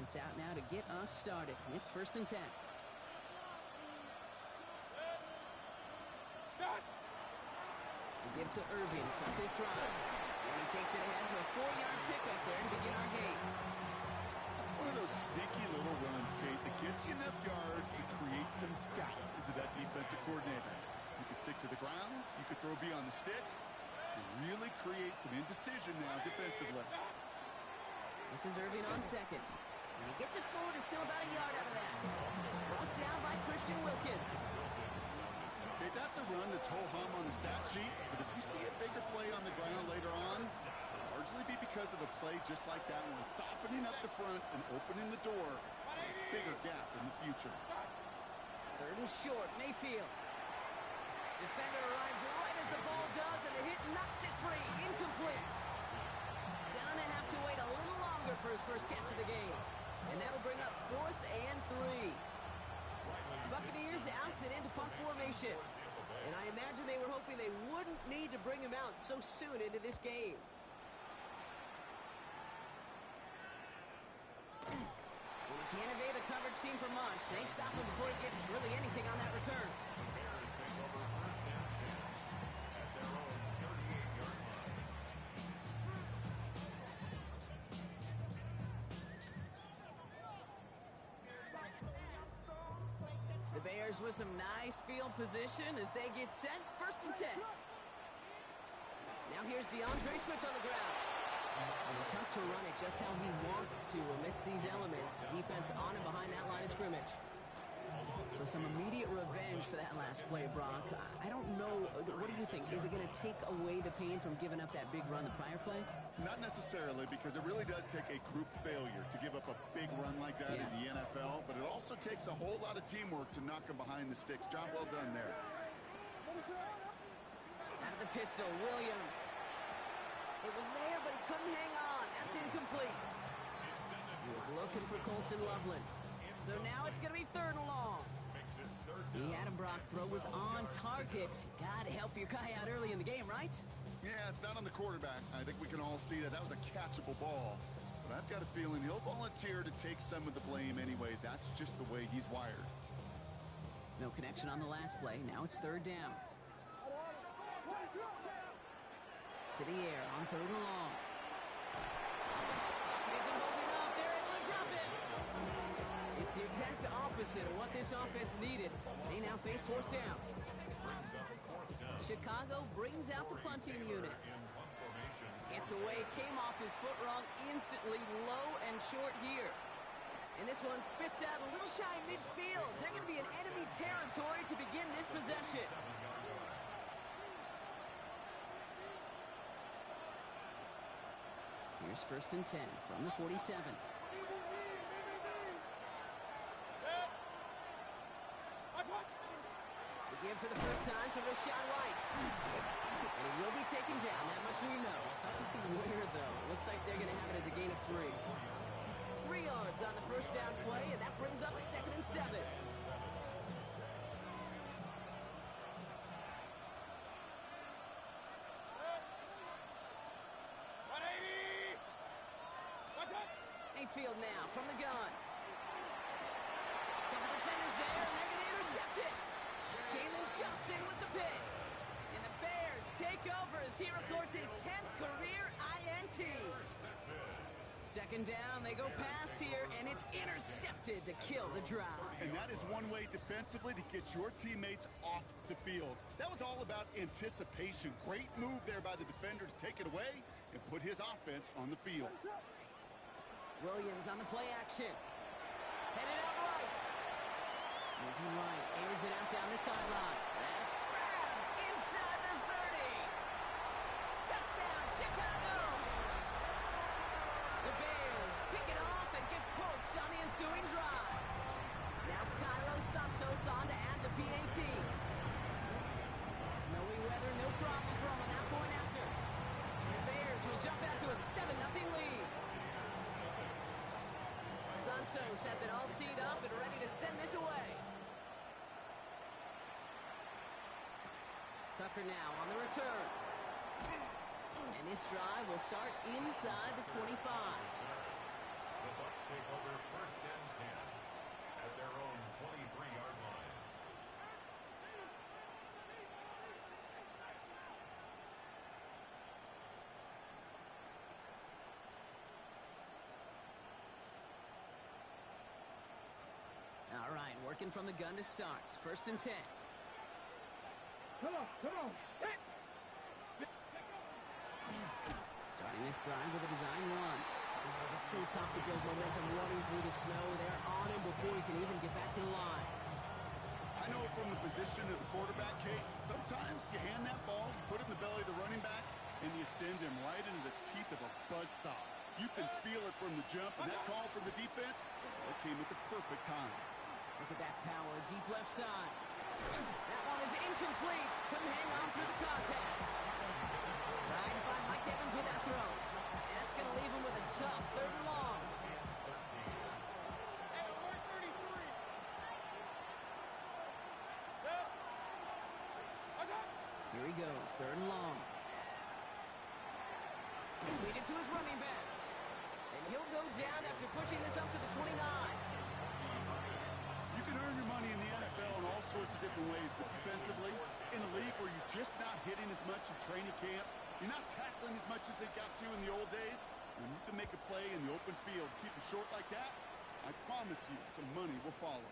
defense out now to get us started. It's 1st and 10. We give to Irving to start this drive. And he takes it ahead for a 4-yard pickup there and begin our game. It's one of those sneaky little runs, Kate, that gets you enough yards to create some doubt into that defensive coordinator. You could stick to the ground, you could throw beyond the sticks, and really create some indecision now defensively. This is Irving on second. And he gets it forward to still about a yard out of that. Brought down by Christian Wilkins. Okay, that's a run that's ho-hum on the stat sheet, but if you see a bigger play on the ground later on, it'll largely be because of a play just like that one, softening up the front and opening the door for a bigger gap in the future. 3rd and short, Mayfield. Defender arrives right as the ball does, and the hit knocks it free. Incomplete. Gonna have to wait a little longer for his first catch of the game. And that'll bring up 4th and 3. Buccaneers out and into punt formation. And I imagine they were hoping they wouldn't need to bring him out so soon into this game. When he can't evade the coverage team for much, they stop him before he gets really anything on that return. The Bears with some nice field position as they get set. 1st and 10. Now here's DeAndre Swift on the ground. And tough to run it just how he wants to amidst these elements. Defense on and behind that line of scrimmage. So some immediate revenge for that last play, Brock. I don't know. What do you think? Is it going to take away the pain from giving up that big run the prior play? Not necessarily, because it really does take a group failure to give up a big run like that in the NFL, but it also takes a whole lot of teamwork to knock them behind the sticks. Job well done there. Out of the pistol, Williams. It was there, but he couldn't hang on. That's incomplete. He was looking for Colston Loveland. So now it's going to be 3rd and long. The Adam Brock throw was on target. Got to help your guy out early in the game, right? Yeah, it's not on the quarterback. I think we can all see that was a catchable ball. But I've got a feeling he'll volunteer to take some of the blame anyway. That's just the way he's wired. No connection on the last play. Now it's 3rd down. To the air on 3rd and long. Isn't holding up. They're able to drop it. It's the exact opposite of what this offense needed. They now face 4th down. Chicago brings out the punting unit. Gets away, came off his foot wrong instantly, low and short here. And this one spits out a little shy midfield. They're going to be in enemy territory to begin this possession. Here's 1st and 10 from the 47. Give for the first time to Rachaad White. And he will be taken down, that much we know. Tough to see where, though. Looks like they're going to have it as a gain of 3. 3 yards on the first down play, and that brings up 2nd and 7. Mayfield now from the gun. Couple defenders there, and they're going to intercept it. Jalen Johnson with the pick. And the Bears take over as he records his 10th career INT. 2nd down, they go pass here, and it's intercepted to kill the drive. And that is one way defensively to get your teammates off the field. That was all about anticipation. Great move there by the defender to take it away and put his offense on the field. Williams on the play action. Headed out right. Moving right, airs it out down the sideline. That's grabbed inside the 30. Touchdown, Chicago! The Bears pick it off and get points on the ensuing drive. Now Cairo Santos on to add the PAT. Snowy weather, no problem for him on that point after. And the Bears will jump out to a 7-0 lead. Santos has it all teed up and ready to send this away. Tucker now on the return. And this drive will start inside the 25. take over first and 10 at their own 23-yard line. All right, working from the gun to start. First and 10. Come on. Starting this drive with a design run. It is so tough to build momentum running through the snow. They're on him before he can even get back to the line. I know from the position of the quarterback, Kate, sometimes you hand that ball, you put it in the belly of the running back, and you send him right into the teeth of a buzzsaw. You can feel it from the jump, and that call from the defense, it came at the perfect time. Look at that power, deep left side. That one is incomplete. Couldn't hang on through the contact. Trying to find Mike Evans with that throw. That's going to leave him with a tough third and long. Here he goes, third and long. Completed to his running back. And he'll go down after pushing this up to the 29. You can earn your money in the NFL in all sorts of different ways, but defensively, in a league where you're just not hitting as much in training camp, you're not tackling as much as they got to in the old days, when you can make a play in the open field, keep it short like that, I promise you some money will follow.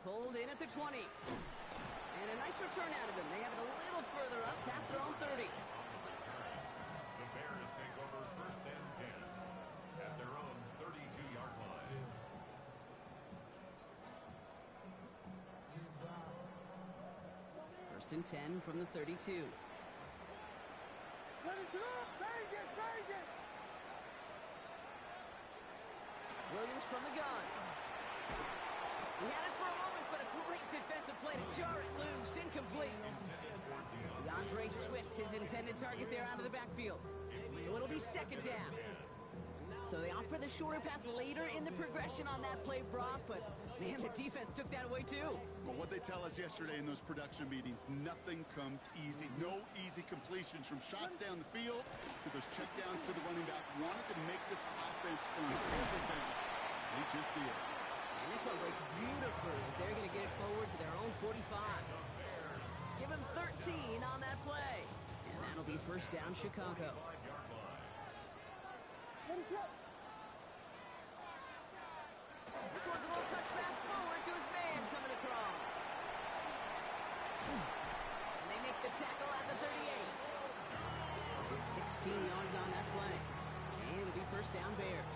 Pulled in at the 20. And a nice return out of him. They have it a little further up past their own 30. The Bears take over first and 10 at their own 32-yard line. First and 10 from the 32. Williams from the gun. He had it for a moment, but a great defensive play to jar it loose. Incomplete. DeAndre Swift, his intended target there out of the backfield. So it'll be second down. So they opt for the shorter pass later in the progression on that play, Brock, but man, the defense took that away too. Well, what they tell us yesterday in those production meetings, nothing comes easy. No easy completions from shots down the field to those checkdowns to the running back. Wanted to make this offense earn everything. They just did. And this one breaks beautifully as they're going to get it forward to their own 45. Give him 13 on that play. And that'll be first down, Chicago. This one's a little touch pass forward to his man coming across. And they make the tackle at the 38. Get 16 yards on that play. And it'll be first down, Bears.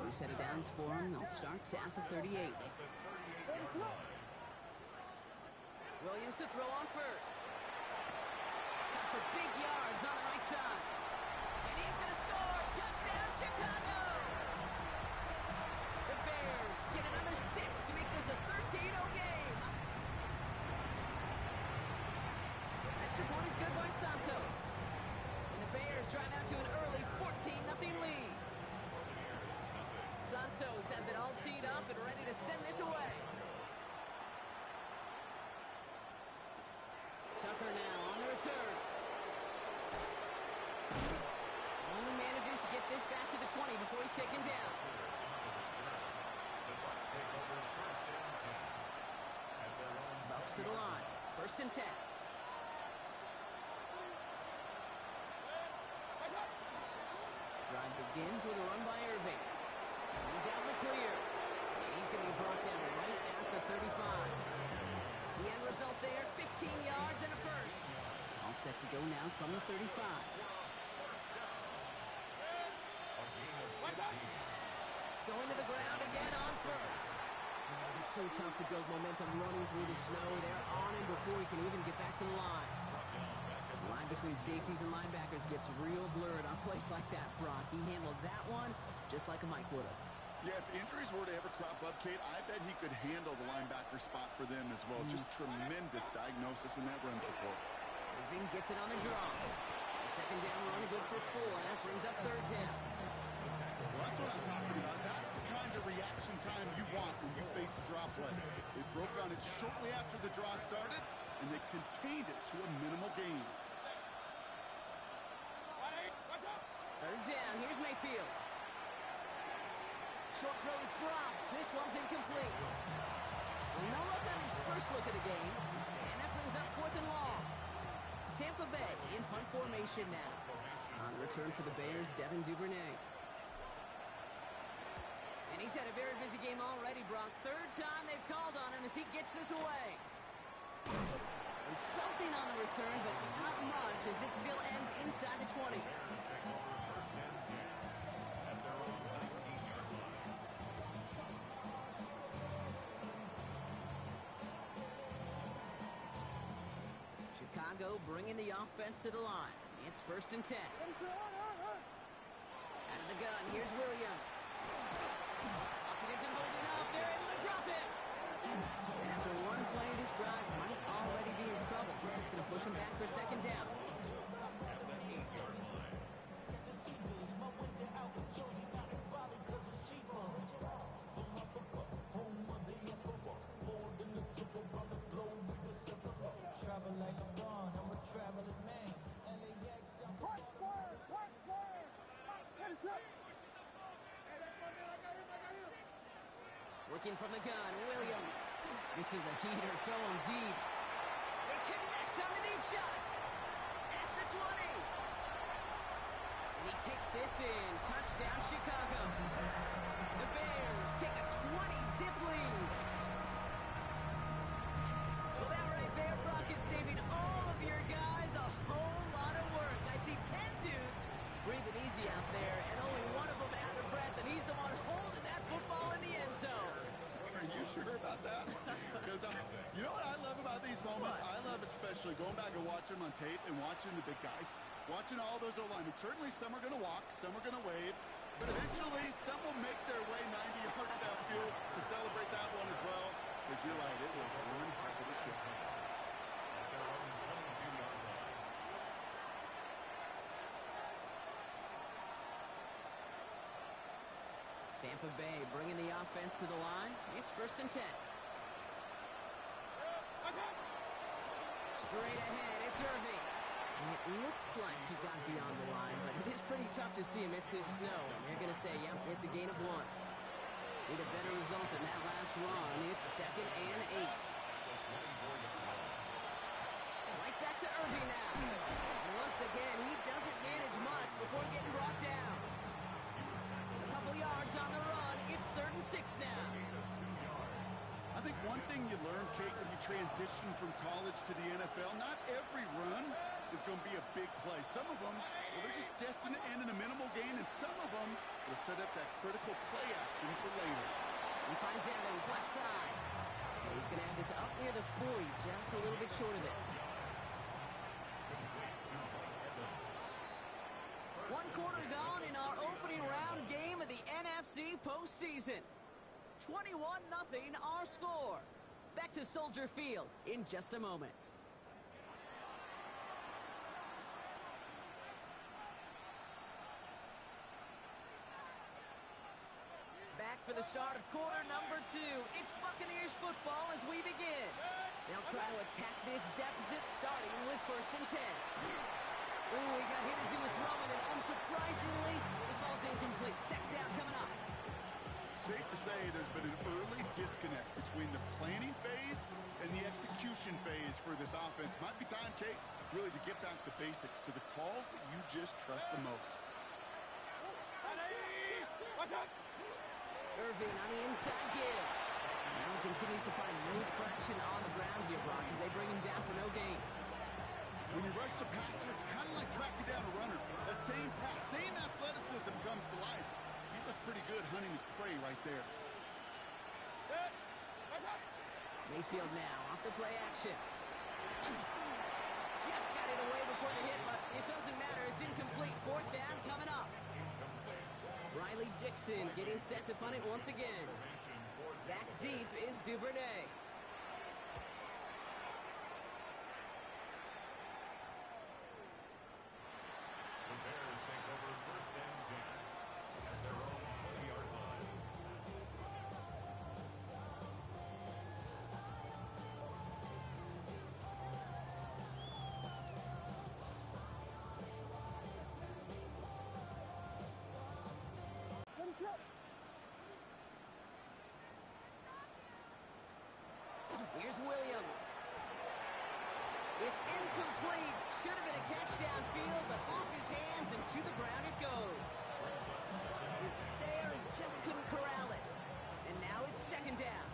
New set of downs for him. They'll start at the 38. Williams to throw on first. Cut for big yards on the right side. And he's going to score. Touchdown, Chicago! The Bears get another 6 to make this a 13-0 game. Extra point is good by Santos. And the Bears drive out to an early 14-0 lead. Santos has it all teed up and ready to send this away. Tucker now on the return. Only manages to get this back to the 20 before he's taken down. Bucks to the line. First and 10. Drive begins with a run by Irving. He's out in the clear. He's going to be brought down right at the 35. The end result there, 15 yards and a first. All set to go now from the 35. Going to the ground again on first. Man, it is so tough to build momentum running through the snow. They're on him before he can even get back to the line. The line between safeties and linebackers gets real blurred on plays like that, Brock. He handled that one just like a Mike would have. Yeah, if injuries were to ever crop up, Kate, I bet he could handle the linebacker spot for them as well. Just tremendous diagnosis in that run support. Irving gets it on the draw. The second down run good for 4, and that brings up third down. Well, that's what I'm talking about. That's the kind of reaction time you want when you face a draw play. They broke on it shortly after the draw started, and they contained it to a minimal gain. Third down. Mayfield. Short throw is dropped. This one's incomplete. Well, no luck on his first look at the game. And that brings up 4th and long. Tampa Bay in punt formation now. On the return for the Bears, Devin Duvernay. And he's had a very busy game already, Brock. 3rd time they've called on him as he gets this away. And something on the return, but not much as it still ends inside the 20. Chicago bringing the offense to the line. It's 1st and 10. Out of the gun, here's Williams. Pocket isn't holding up. They're able to drop it. And after one play, this drive might already be in trouble. It's going to push him back for 2nd down. At the 8-yard line. Working from the gun, Williams. This is a heater going deep. They connect on the deep shot. At the 20. And he takes this in. Touchdown, Chicago. The Bears take a 20-zip lead. Well, that right there, Brock, is saving all of your guys a whole lot of work. I see 10 dudes breathing easy out there, and only one of them out of breath, and he's the one holding that football in the end zone. Are you sure about that? Because you know what I love about these moments? What? I love especially going back and watching them on tape and watching the big guys. Watching all those O-linemen. Certainly some are going to walk, some are going to wave, but eventually some will make their way 90 yards downfield to celebrate that one as well. Because you're right, it was one heck of a shot. At their own 22-yard line. Tampa Bay bringing the offense to the line. It's 1st and 10. Straight ahead, it's Irving. And it looks like he got beyond the line, but it is pretty tough to see amidst this snow. And they're going to say, yep, it's a gain of 1. Need a better result than that last run. It's 2nd and 8. Right back to Irving now. And once again, he doesn't manage much before getting brought down. A couple yards on the run. It's 3rd and 6 now. I think one thing you learn, Kate, when you transition from college to the NFL, not every run is going to be a big play. Some of them, well, they're just destined to end in a minimal gain, and some of them will set up that critical play action for later. He finds Evans left side. And he's going to have this up near the 40, just a little bit short of it. 1 quarter gone in our opening round game of the NFC postseason. 21-0 our score. Back to Soldier Field in just a moment. Back for the start of quarter number 2. It's Buccaneers football as we begin. They'll try to attack this deficit starting with 1st and 10. Ooh, he got hit as he was throwing, and unsurprisingly, it falls incomplete. 2nd down coming up. Safe to say there's been an early disconnect between the planning phase and the execution phase for this offense. Might be time, Kate, really to get back to basics, to the calls that you just trust the most. Irving on the inside give. Now he continues to find no traction on the ground here, Brock, as they bring him down for no gain. When you rush the passer, it's kind of like tracking down a runner. That same pass, same athleticism comes to life. He looked pretty good hunting his prey right there. Mayfield now off the play action. Just got it away before the hit, but it doesn't matter. It's incomplete. 4th down coming up. Riley Dixon getting set to punt it once again. Back deep is Duvernay. The Bears take over 1st and 10 at their own 20-yard line. Here's Williams. It's incomplete. Should have been a catch downfield, but off his hands and to the ground it goes. It was there and just couldn't corral it. And now it's second down.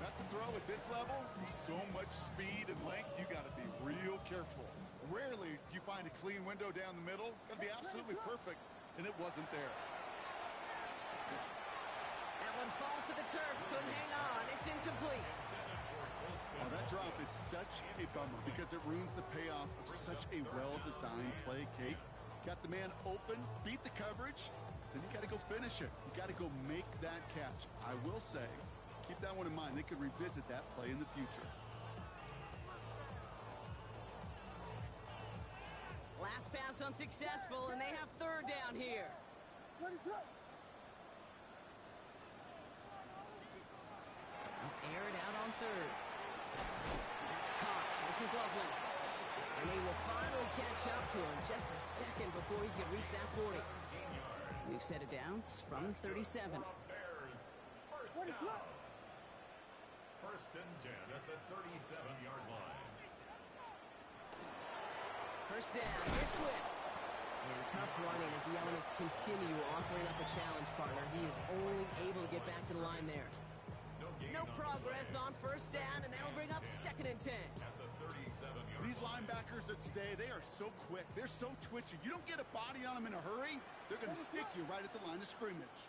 That's a throw at this level. So much speed and length, you got to be real careful. Rarely do you find a clean window down the middle. Got to be absolutely perfect, and it wasn't there. That one falls to the turf. Couldn't hang on. It's incomplete. Oh, that drop is such a bummer because it ruins the payoff of such a well-designed play, Kate. Got the man open, beat the coverage, then you got to go finish it. You got to go make that catch. I will say, keep that one in mind. They could revisit that play in the future. Last pass unsuccessful, and they have third down here. What is up? Air it out on third. That's Cox. This is Loveland. And they will finally catch up to him just a second before he can reach that 40. We've set it downs from the 37. What is up? First and 10 at the 37-yard line. First down. Here's Swift. And tough running as the Elements continue offering up a challenge partner. He is only able to get back to the line there. No progress on first down, and that'll bring up second and 10. At the 37-yard These linebackers of today, they are so quick. They're so twitchy. You don't get a body on them in a hurry, they're going to stick you right at the line of scrimmage.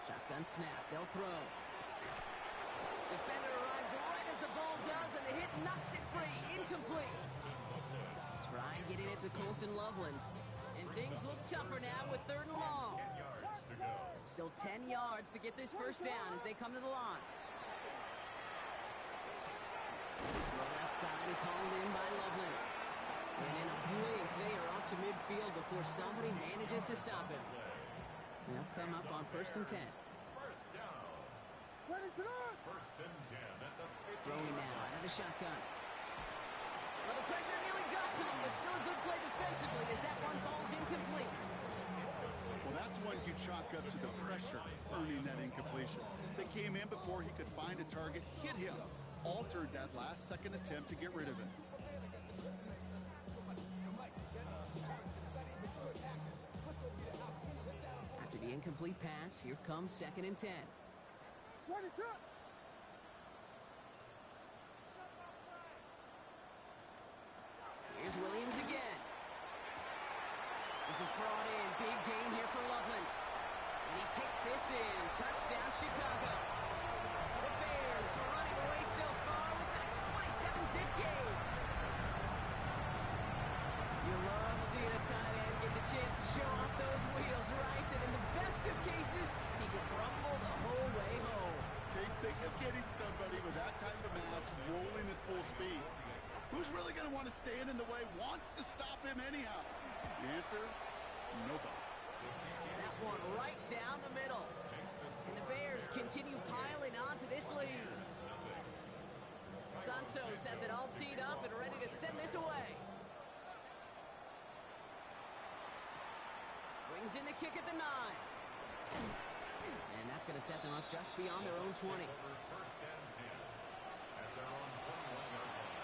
Shotgun snap. They'll throw. Defender arrives right as the ball does, and the hit knocks it free. Incomplete. Try getting it to Colston Loveland. And things look tougher now with third and long. 10 yards to go. Still 10 yards to get this first down as they come to the line. The left side is hauled in by Loveland. And in a blink, they are off to midfield before somebody manages to stop him. They'll come up on first and 10. First down. What is it on? First and 10 at the 50. Throwing now out of the shotgun. Well, the pressure nearly got to him, but still a good play defensively as that one falls incomplete. Well, that's one you chalk up to the pressure earning that incompletion. They came in before he could find a target, hit him, altered that last-second attempt to get rid of it. After the incomplete pass, here comes second and 10. What is up? Here's Williams again. This is brought in. Big gain here for Loveland. And he takes this in. Touchdown, Chicago. The Bears are running away so far with a 27-zip gain. You love seeing a tight end get the chance to show off those wheels, right? And in the best of cases, he can rumble the whole way home. They think of getting somebody with that type of mass rolling at full speed. Who's really going to want to stand in the way, wants to stop him anyhow? The answer, nobody. That one right down the middle. And the Bears continue piling onto this lead. Santos has it all teed up and ready to send this away. Brings in the kick at the 9. And that's going to set them up just beyond their own 20. First and 10 at their own 21-yard line.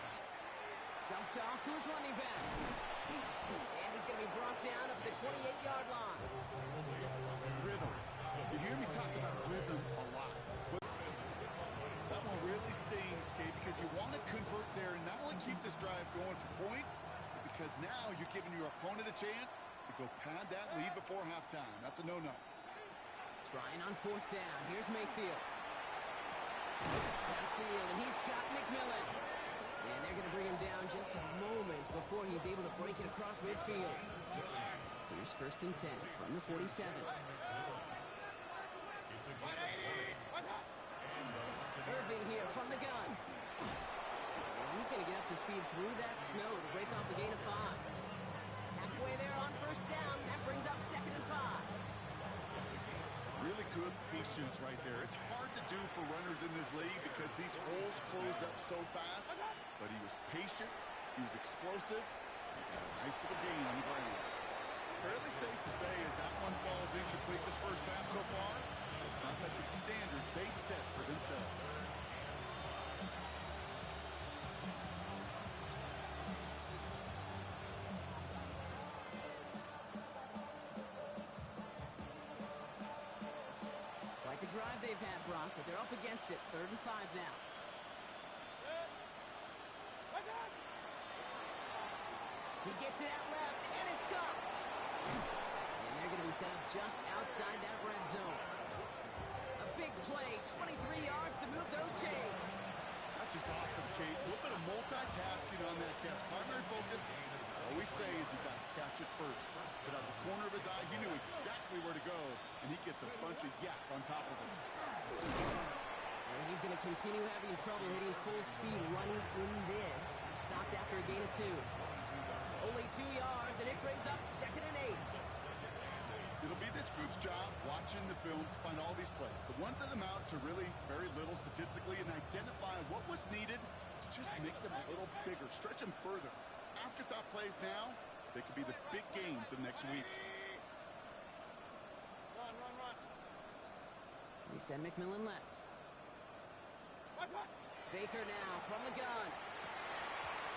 Dumped off to his running back. And he's going to be brought down up at the 28-yard line. Rhythm. You hear me talk about rhythm a lot. But that one really stings, Kate, because you want to convert there and not only keep this drive going for points, but because now you're giving your opponent a chance to go pad that lead before halftime. That's a no-no. Trying on fourth down. Here's Mayfield. Downfield, and he's got McMillan. And they're going to bring him down just a moment before he's able to break it across midfield. Here's first and 10 from the 47. It's a gain of 20. Irving here from the gun. And he's going to get up to speed through that snow to break off the gain of 5. Halfway there on first down. That brings up second and 5. Really good patience right there. It's hard to do for runners in this league because these holes close up so fast. But he was patient. He was explosive. He got a nice little gain on the ground. Fairly safe to say as that one falls incomplete this first half so far, it's not met the standard they set for themselves. they've had, Brock, but they're up against it. 3rd and 5 now. He gets it out left, and it's gone. And they're going to be set up just outside that red zone. A big play, 23 yards to move those chains. That's just awesome, Kate. A little bit of multitasking on that catch. Primary focus, I always say, is you got to catch it first. But out of the corner of his eye, he knew exactly where to go, and he gets a bunch of yak on top of him. And he's going to continue having trouble hitting full speed running in this. He stopped after a gain of 2. Only 2 yards, and it brings up 2nd and 8. It'll be this group's job watching the film to find all these plays. The ones that amount to really very little statistically and identify what was needed to just make them a little bigger, stretch them further. Afterthought plays now, they could be the big gains of next week. Run. They send McMillan left. Baker now from the gun.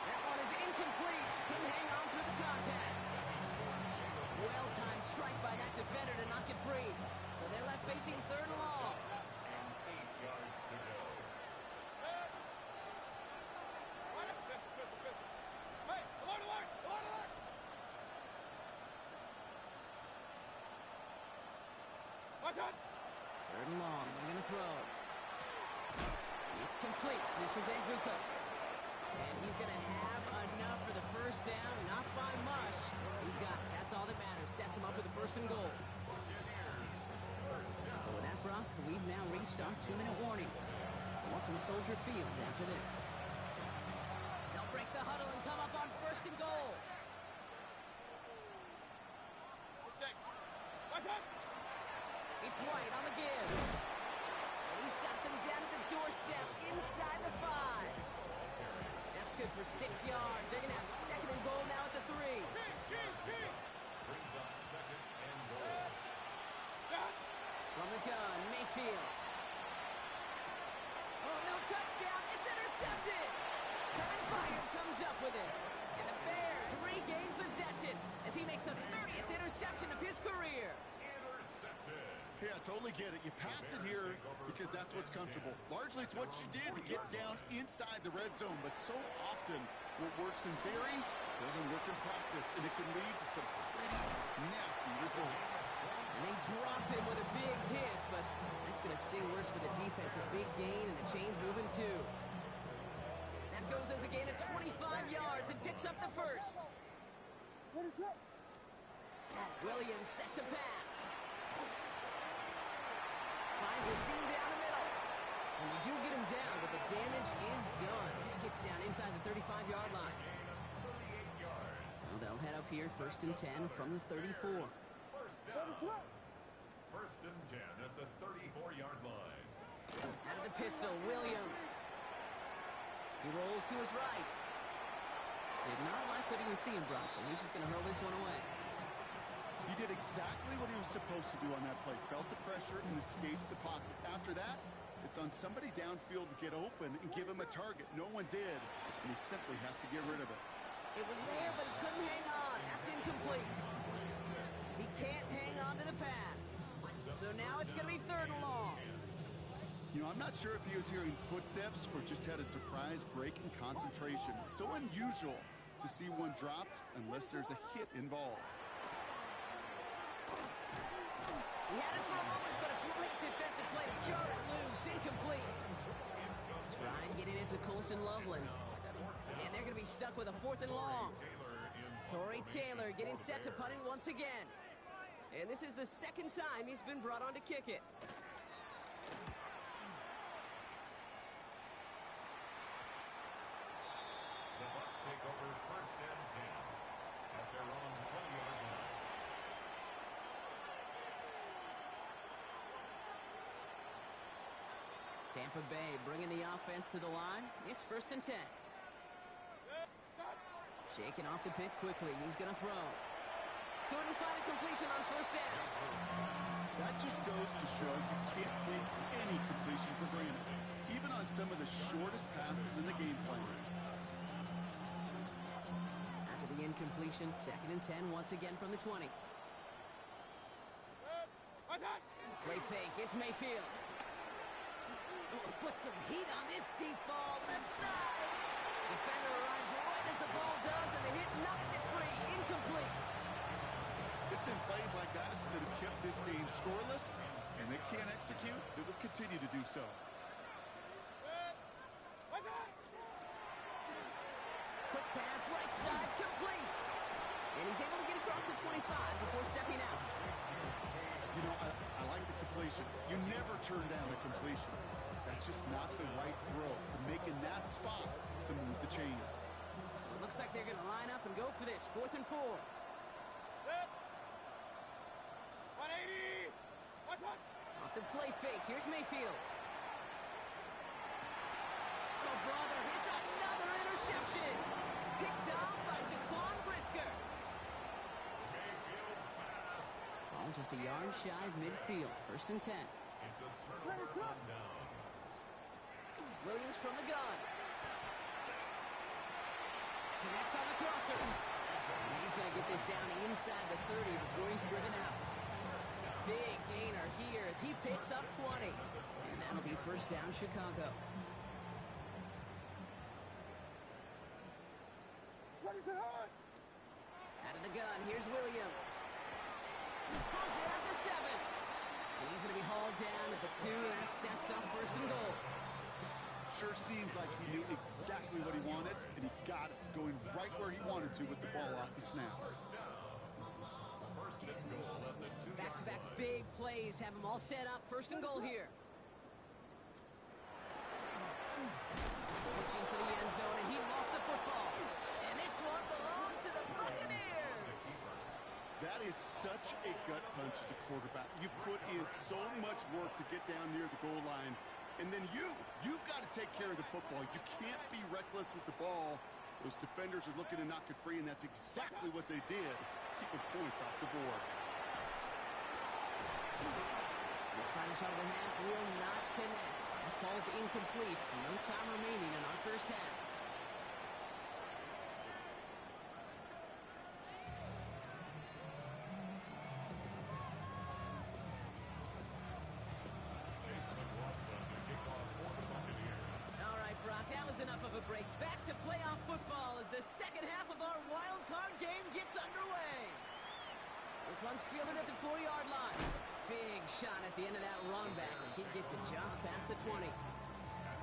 That one is incomplete. Couldn't hang on through the contact. Well-timed strike by that defender to knock it free. So they're left facing 3rd and long. And 8 yards to go. Hey, alert! 3rd and long. They're going to throw. It's complete. This is Anguka. And he's going to have enough for the first down. Not by much. He got it. That's all that matters. Sets him up with the 1st and goal. So with that, Brock, we've now reached our 2-minute warning. More from Soldier Field after this. They'll break the huddle and come up on 1st and goal. It's White on the give. And he's got them down at the doorstep inside the 5. That's good for 6 yards. They're going to have 2nd and goal now at the 3. Brings up 2nd and goal. From the gun, Mayfield. Oh, no touchdown. It's intercepted. Kevin Byard comes up with it. And the Bears regain possession as he makes the 30th interception of his career. Intercepted. Yeah, totally get it. You pass it here because that's what's comfortable. Largely, it's what you did to get down inside the red zone. But so often, what works in theory doesn't work in practice, and it can lead to some pretty nasty results. And they dropped him with a big hit, but that's going to sting worse for the defense. A big gain, and the chain's moving too. That goes as a gain of 25 yards and picks up the 1st. What is up? Williams set to pass. Finds a seam down the middle. And they do get him down, but the damage is done. This gets down inside the 35-yard line. So they'll head up here, 1st and 10 from the 34. First down. 1st and 10 at the 34-yard line. Out of the pistol, Williams. He rolls to his right. Did not like what he was seeing, Bronson. He's just going to hurl this one away. He did exactly what he was supposed to do on that play. Felt the pressure and escapes the pocket. After that, it's on somebody downfield to get open and give him a target. No one did, and he simply has to get rid of it. It was there, but he couldn't hang on. That's incomplete. He can't hang on to the pass. So now it's going to be 3rd and long. You know, I'm not sure if he was hearing footsteps or just had a surprise break in concentration. It's so unusual to see one dropped unless there's a hit involved. He had it for a moment, but a great defensive play to jar it loose. Incomplete. Trying getting into Colston Loveland. And they're going to be stuck with a 4th and long. Torrey Taylor getting set to punt it once again. And this is the 2nd time he's been brought on to kick it. The Bucs take over 1st and 10 at their own 20-yard line. Tampa Bay bringing the offense to the line. It's 1st and 10. Shaking off the pick quickly. He's going to throw. Couldn't find a completion on 1st down. That just goes to show you can't take any completion for granted, even on some of the shortest passes in the game plan. After the incompletion, 2nd and 10 once again from the 20. Play fake. It's Mayfield. Put some heat on this deep ball, left side. Defender arrives right as the ball does, and the hit knocks it free, incomplete. It's been plays like that that have kept this game scoreless, and they can't execute. They will continue to do so. Quick pass, right side, complete. And he's able to get across the 25 before stepping out. You know, I like the completion. You never turn down a completion. That's just not the right throw to make in that spot to move the chains. So it looks like they're going to line up and go for this. 4th and 4. 180. Off the play fake. Here's Mayfield. Oh, brother, it's another interception. Picked off by Jaquan Brisker. Mayfield's pass. Ball just a yard shy of midfield. 1st and 10. It's a turnover on down. Williams from the gun. Connects on the crosser. And he's going to get this down inside the 30 before he's driven out. Big gainer here as he picks up 20. And that'll be 1st down, Chicago. Ready to hit. Out of the gun, here's Williams. Pulls it at the 7. And he's going to be hauled down at the 2. That sets up 1st and goal. Sure seems like he knew exactly what he wanted, and he got it, going right where he wanted to with the ball off the snap. First and goal at the 2-yard Back-to-back line. big plays have them all set up. 1st and goal here. Pitching for the end zone, and he lost the football. And this one belongs to the Buccaneers. That is such a gut punch as a quarterback. You put in so much work to get down near the goal line, and then you've got to take care of the football. You can't be reckless with the ball. Those defenders are looking to knock it free, and that's exactly what they did, keeping points off the board. This final shot of the half will not connect. That ball's incomplete. No time remaining in our 1st half. Chase McLaughlin to kick off for the Buccaneers. All right, Brock, that was enough of a break. Back to playoff football as the 2nd half of our wild card game gets underway. This one's fielded at the 4-yard line. Big shot at the end of that run back as he gets it just past the 20. At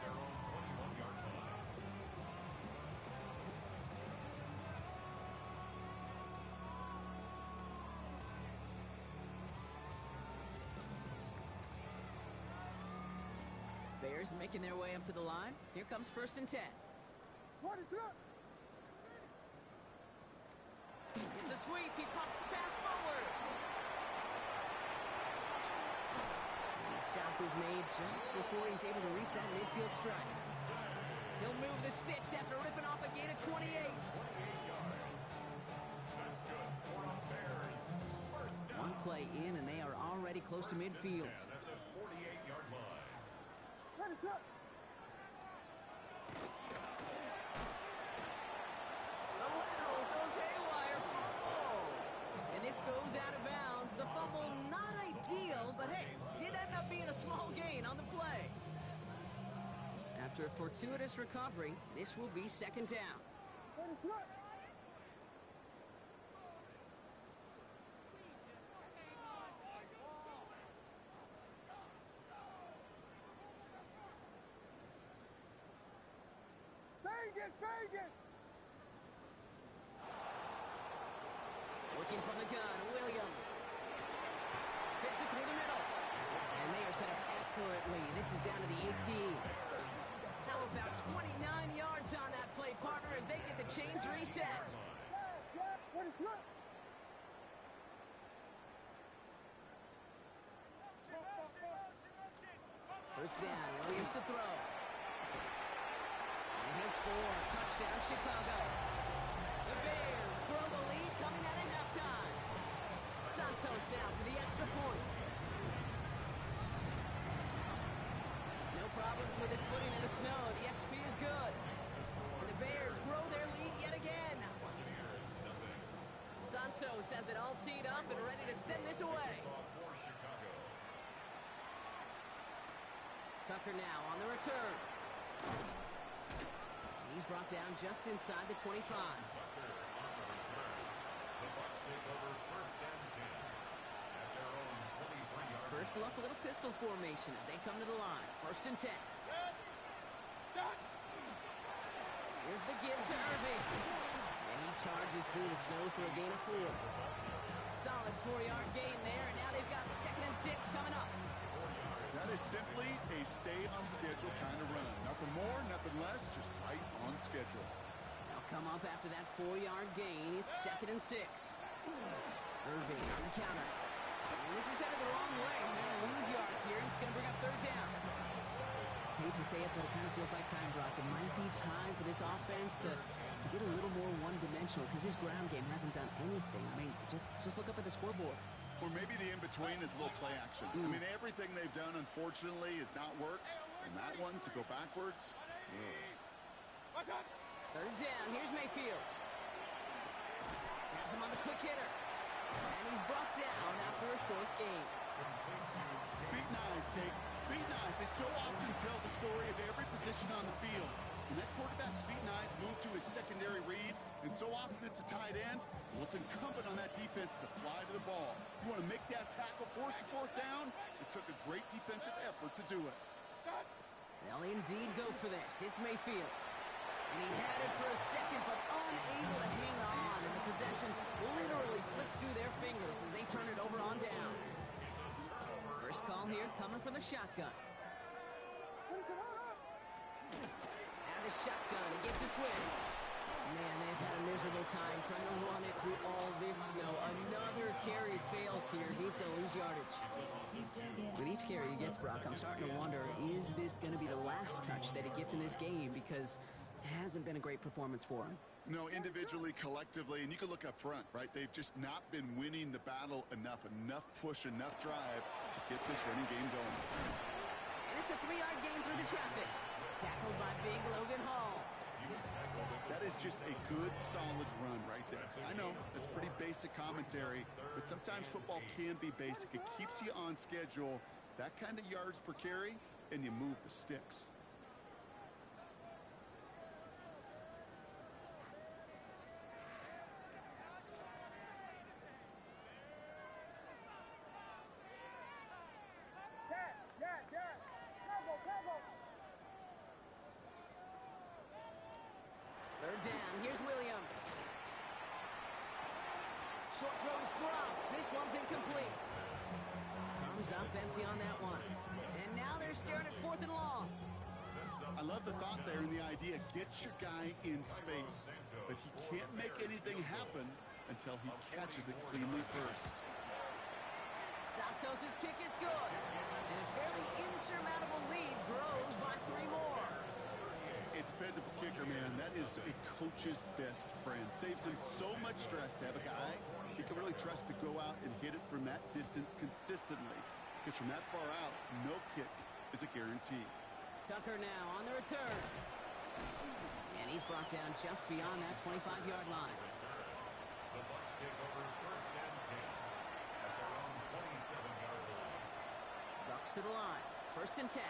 their own 21-yard line. Bears making their way up to the line. Here comes 1st and 10. What is up? It's a sweep. He pops the pass forward. And the stop is made just before he's able to reach that midfield strike. He'll move the sticks after ripping off a gain of 28. 28 yards. That's good for the Bears. First down. One play in, and they are already close to midfield. 10 at the 48-yard line. Ready to hit. The lateral goes haywire. Fumble. And this goes out of bounds. The fumble not ideal, but hey, did end up being a small gain on the play. After a fortuitous recovery, this will be 2nd down. Ready to hit. Vegas! Looking from the gun, Williams. Fits it through the middle. And they are set up excellently. This is down to the 18. How about 29 yards on that play, partner, as they get the chains reset. Ready to hit. First down, Williams to throw. And he'll score. Touchdown, Chicago. The Bears grow the lead coming out of halftime. Santos now for the extra point. No problems with his footing in the snow. The XP is good. And the Bears grow their lead yet again. Santos has it all teed up and ready to send this away. For Chicago. Tucker now on the return. He's brought down just inside the 25. Tucker on the return. The Bucs take over first and 10 at their own 23-yard line. First look, a little pistol formation as they come to the line. First and 10. Here's the give to Irving. And he charges through the snow for a gain of 4. Solid 4-yard gain there, and now they've got 2nd and 6 coming up. That is simply a stay-on-schedule kind of run. Nothing more, nothing less, just right on schedule. They'll come up after that 4-yard gain. It's 2nd and 6. Irving on the counter. And this is headed the wrong way. They're going to lose yards here, and it's going to bring up 3rd down. I hate to say it, but it kind of feels like time, Brock. It might be time for this offense to get a little more one-dimensional because his ground game hasn't done anything. I mean, just look up at the scoreboard. Or maybe the in-between is a little play action. I mean, everything they've done, unfortunately, has not worked. And that one, to go backwards, 3rd down. Here's Mayfield. Has him on the quick hitter. And he's brought down after a short gain. feet and eyes, Kate. Feet and eyes. They so often tell the story of every position on the field. When that quarterback's feet and eyes move to his secondary read, and so often it's a tight end, well, it's incumbent on that defense to fly to the ball. You want to make that tackle, force the 4th down? It took a great defensive effort to do it. They'll indeed go for this. It's Mayfield. And he had it for a second, but unable to hang on. And the possession literally slipped through their fingers as they turn it over on downs. First call here coming from the shotgun. Out of the shotgun, he gets to Swift. Man, they've had a miserable time trying to run it through all this snow. Another carry fails here. He's going to lose yardage. With each carry he gets, Brock, I'm starting to wonder, is this going to be the last touch that he gets in this game? Because it hasn't been a great performance for him. No, individually, collectively, and you can look up front, right? They've just not been winning the battle enough push, enough drive to get this running game going. And it's a 3-yard gain through the traffic. Tackled by big Logan Hall. That is just a good, solid run right there. I know, it's pretty basic commentary, but sometimes football can be basic. It keeps you on schedule, that kind of yards per carry, and you move the sticks. Down. Here's Williams. Short throw is dropped. This one's incomplete. Comes up empty on that one. And now they're staring at 4th and long. I love the thought there and the idea. Get your guy in space. But he can't make anything happen until he catches it cleanly first. Santos' kick is good. And a fairly insurmountable lead grows by 3 more. A dependable kicker, man, that is a coach's best friend. Saves him so much stress to have a guy he can really trust to go out and hit it from that distance consistently. Because from that far out, no kick is a guarantee. Tucker now on the return. And he's brought down just beyond that 25-yard line. The Bucs take over first and 10 at their own 27-yard line. Bucs to the line. First and 10.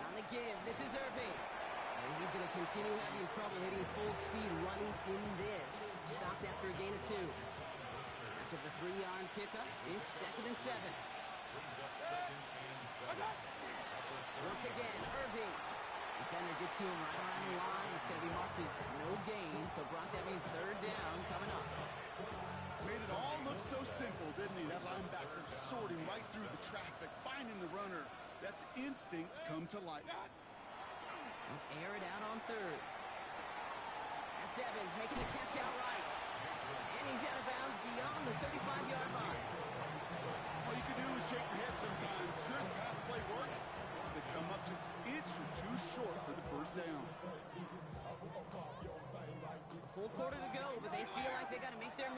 On the give, this is Irving. And he's going to continue having trouble hitting full speed running in this. Stopped after a gain of 2. After the 3-yard pickup, it's 2nd and 7. Brings up 2nd and 7. Once again, Irving. Defender gets to him right around the line. It's going to be marked as no gain. So, Brock, that means 3rd down coming up. Made it all look so simple, didn't he? That linebacker sorting right through the traffic, finding the runner. That's instincts come to life. They'll air it out on 3rd. That's Evans making the catch outright. And he's out of bounds beyond the 35-yard line. All you can do is shake your head sometimes. Sure, the pass play works. They come up just an inch or 2 short for the first down. Full quarter to go, but they feel like they got to make their